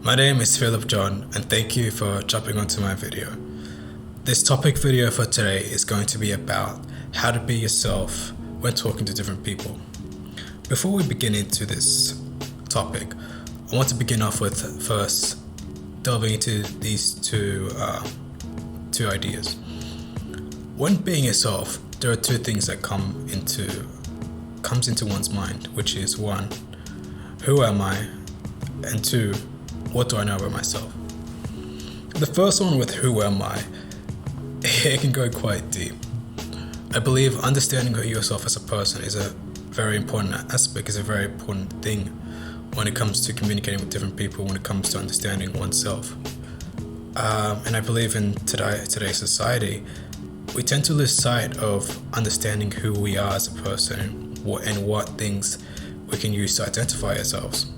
My name is Philip John, and thank you for jumping onto my video. This topic video for today is going to be about how to be yourself when talking to different people. Before we begin into this topic, I want to begin off with first delving into these two ideas. When being yourself, there are two things that comes into one's mind, which is one, who am I? And two, what do I know about myself? The first one with who am I, it can go quite deep. I believe understanding yourself as a person is a very important aspect, is a very important thing when it comes to communicating with different people, when it comes to understanding oneself. And I believe in today's society, we tend to lose sight of understanding who we are as a person and what things we can use to identify ourselves.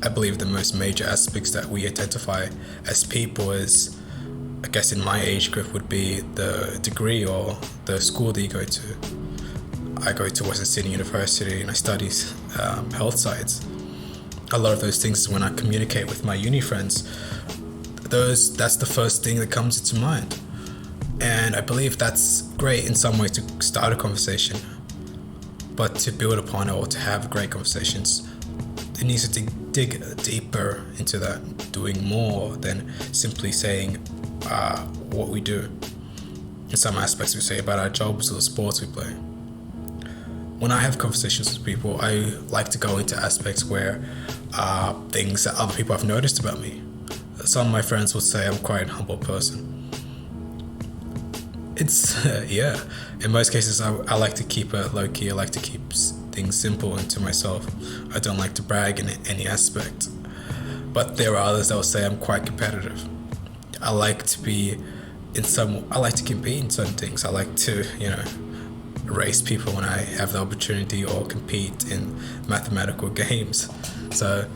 I believe the most major aspects that we identify as people is, I guess in my age group, would be the degree or the school that you go to. I go to Western Sydney University and I study health science. A lot of those things, when I communicate with my uni friends, that's the first thing that comes into mind. And I believe that's great in some way to start a conversation, but to build upon it or to have great conversations, it needs to dig deeper into that, doing more than simply saying what we do. In some aspects, we say about our jobs or the sports we play. When I have conversations with people, I like to go into aspects where things that other people have noticed about me. Some of my friends will say I'm quite a humble person. It's, in most cases, I like to keep it low-key. I like to keep things simple and to myself. I don't like to brag in any aspect. But there are others that will say I'm quite competitive. I like to compete in certain things. I like to, race people when I have the opportunity or compete in mathematical games. So,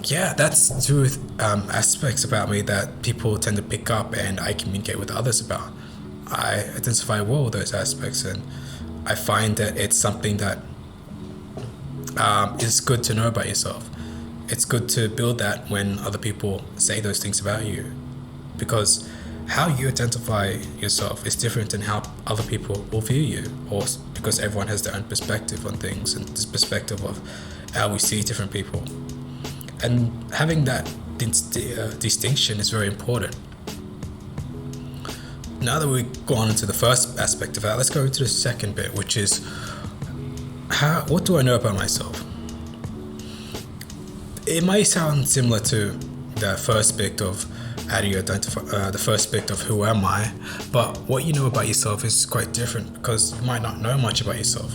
that's two aspects about me that people tend to pick up and I communicate with others about. I identify well with those aspects, and I find that it's something that is good to know about yourself. It's good to build that when other people say those things about you, because how you identify yourself is different than how other people will view you, or because everyone has their own perspective on things and this perspective of how we see different people. And having that distinction is very important. Now that we've gone into the first aspect of that, let's go into the second bit, which is what do I know about myself? It might sound similar to the first bit of how do you identify, the first bit of who am I, but what you know about yourself is quite different, because you might not know much about yourself,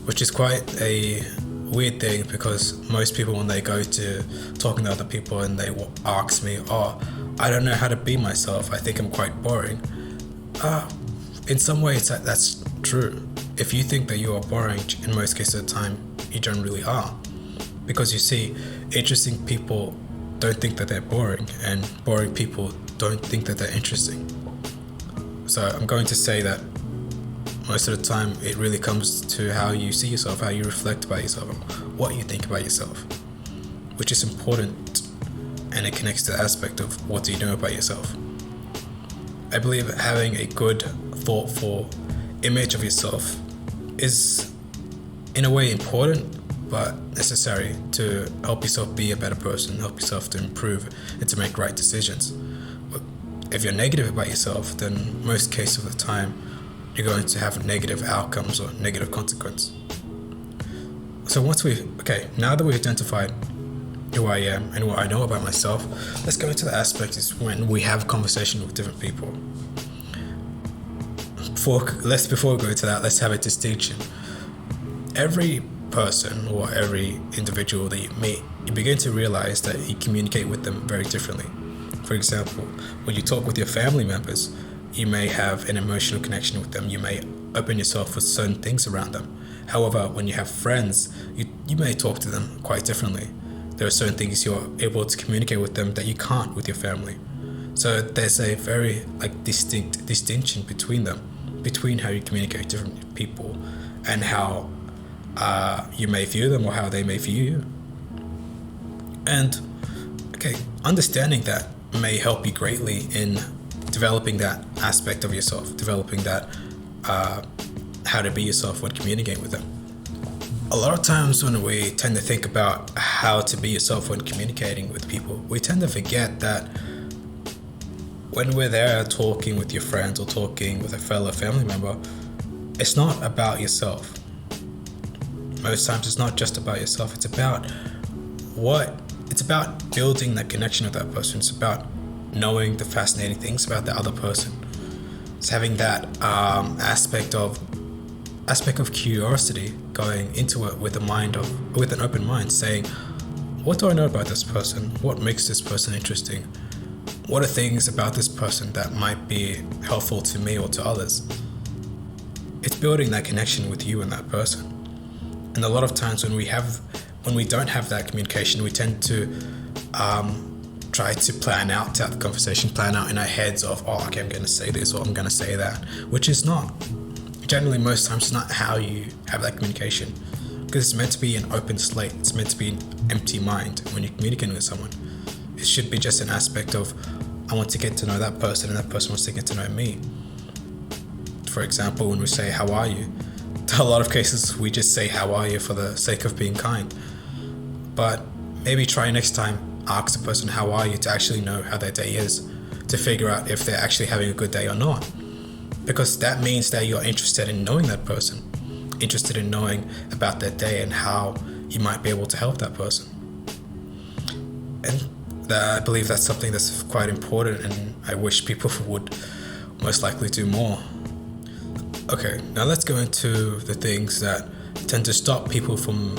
which is quite a weird thing, because most people, when they go to talking to other people and they ask me, I don't know how to be myself, I think I'm quite boring. In some ways that's true. If you think that you are boring, in most cases of the time, you don't really are. Because you see, interesting people don't think that they're boring, and boring people don't think that they're interesting. So I'm going to say that most of the time it really comes to how you see yourself, how you reflect about yourself, what you think about yourself, which is important, and it connects to the aspect of what do you know about yourself. I believe having a good, thoughtful image of yourself is, in a way, important, but necessary to help yourself be a better person, help yourself to improve and to make right decisions. But if you're negative about yourself, then most cases of the time, you're going to have negative outcomes or negative consequence. So now that we've identified who I am and what I know about myself, let's go into the aspect is when we have a conversation with different people. Before we go into that, let's have a distinction. Every person or every individual that you meet, you begin to realize that you communicate with them very differently. For example, when you talk with your family members, you may have an emotional connection with them. You may open yourself with certain things around them. However, when you have friends, you may talk to them quite differently. There are certain things you're able to communicate with them that you can't with your family. So there's a very distinct distinction between them, between how you communicate with different people and how you may view them or how they may view you. And understanding that may help you greatly in developing that aspect of yourself, developing that how to be yourself when communicating with them. A lot of times when we tend to think about how to be yourself when communicating with people, we tend to forget that when we're there talking with your friends or talking with a fellow family member, it's not about yourself. Most times it's not just about yourself. It's about building that connection with that person. It's about knowing the fascinating things about the other person. It's having that aspect of curiosity, going into it with an open mind, saying, what do I know about this person? What makes this person interesting? What are things about this person that might be helpful to me or to others? It's building that connection with you and that person. And a lot of times when we don't have that communication, we tend to try to plan out the conversation, plan out in our heads of, okay, I'm going to say this or I'm going to say that, which is not, generally most times, not how you have that communication. Because it's meant to be an open slate. It's meant to be an empty mind when you're communicating with someone. It should be just an aspect of, I want to get to know that person and that person wants to get to know me. For example, when we say, how are you? A lot of cases we just say, how are you, for the sake of being kind. But maybe try next time, ask the person, how are you, to actually know how their day is, to figure out if they're actually having a good day or not. Because that means that you're interested in knowing that person, interested in knowing about their day and how you might be able to help that person. And I believe that's something that's quite important, and I wish people would most likely do more. Okay, now let's go into the things that tend to stop people from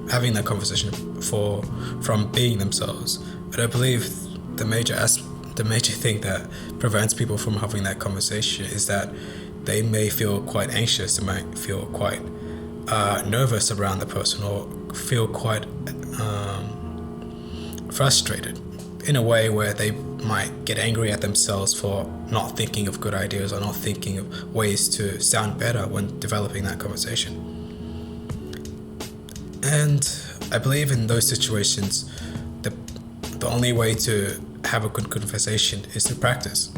having that conversation, from being themselves. But I believe the major thing that prevents people from having that conversation is that they may feel quite anxious, they might feel quite nervous around the person, or feel quite frustrated in a way where they might get angry at themselves for not thinking of good ideas or not thinking of ways to sound better when developing that conversation. And I believe in those situations, the only way to have a good conversation is to practice.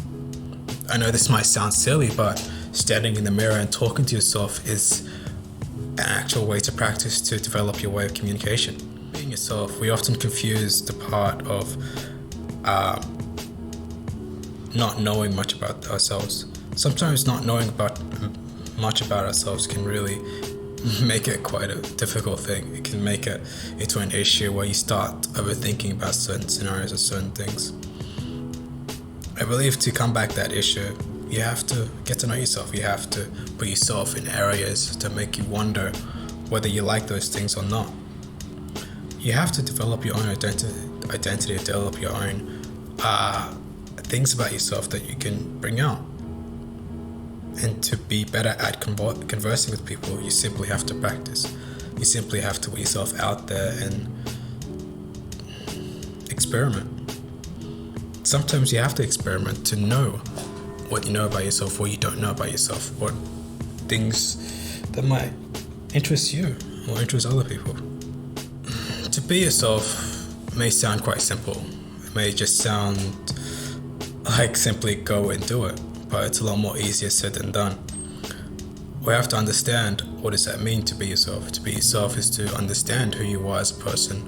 I know this might sound silly, but standing in the mirror and talking to yourself is an actual way to practice to develop your way of communication. Being yourself, we often confuse the part of not knowing much about ourselves. Sometimes not knowing much about ourselves can really make it quite a difficult thing. It can make it into an issue where you start overthinking about certain scenarios or certain things. I believe to combat that issue, you have to get to know yourself. You have to put yourself in areas to make you wonder whether you like those things or not. You have to develop your own identity, develop your own things about yourself that you can bring out. And to be better at conversing with people, you simply have to practice. You simply have to put yourself out there and experiment. Sometimes you have to experiment to know what you know about yourself, what you don't know about yourself, what things that might interest you or interest other people. To be yourself may sound quite simple. It may just sound like simply go and do it, but it's a lot more easier said than done. We have to understand, what does that mean to be yourself? To be yourself is to understand who you are as a person,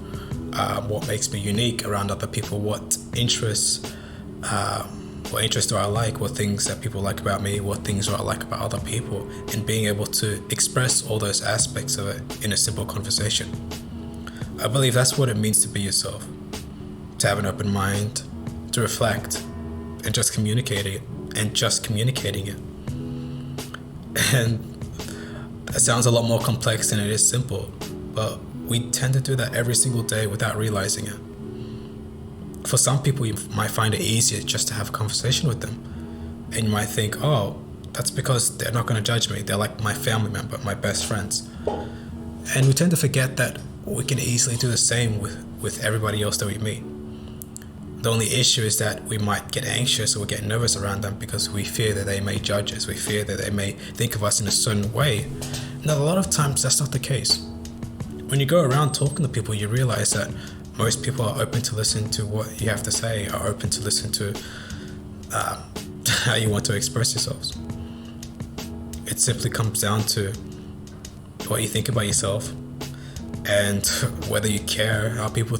what makes me unique around other people, what interests do I like, what things that people like about me, what things do I like about other people, and being able to express all those aspects of it in a simple conversation. I believe that's what it means to be yourself, to have an open mind, to reflect, and just communicating it. And it sounds a lot more complex than it is simple, but we tend to do that every single day without realizing it. For some people, you might find it easier just to have a conversation with them, and you might think, oh, that's because they're not going to judge me, they're like my family member, my best friends. And we tend to forget that we can easily do the same with everybody else that we meet. The only issue is that we might get anxious or get nervous around them because we fear that they may judge us. We fear that they may think of us in a certain way. And a lot of times that's not the case. When you go around talking to people, you realize that most people are open to listen to what you have to say, are open to listen to how you want to express yourselves. It simply comes down to what you think about yourself and whether you care how people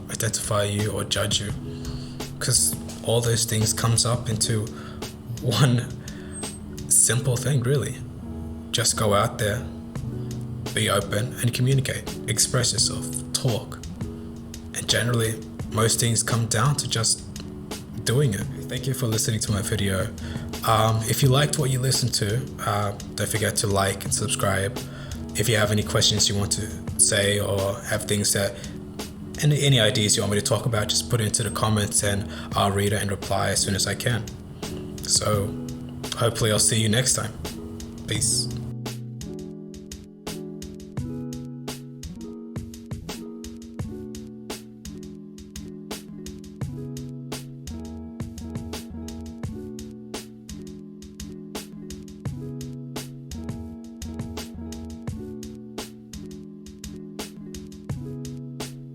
identify you or judge you, because all those things comes up into one simple thing, really. Just go out there, be open and communicate, express yourself, talk. And generally, most things come down to just doing it. Thank you for listening to my video. If you liked what you listened to, don't forget to like and subscribe. If you have any questions you want to say or have things that, any ideas you want me to talk about, just put it into the comments and I'll read it and reply as soon as I can. So hopefully I'll see you next time. Peace.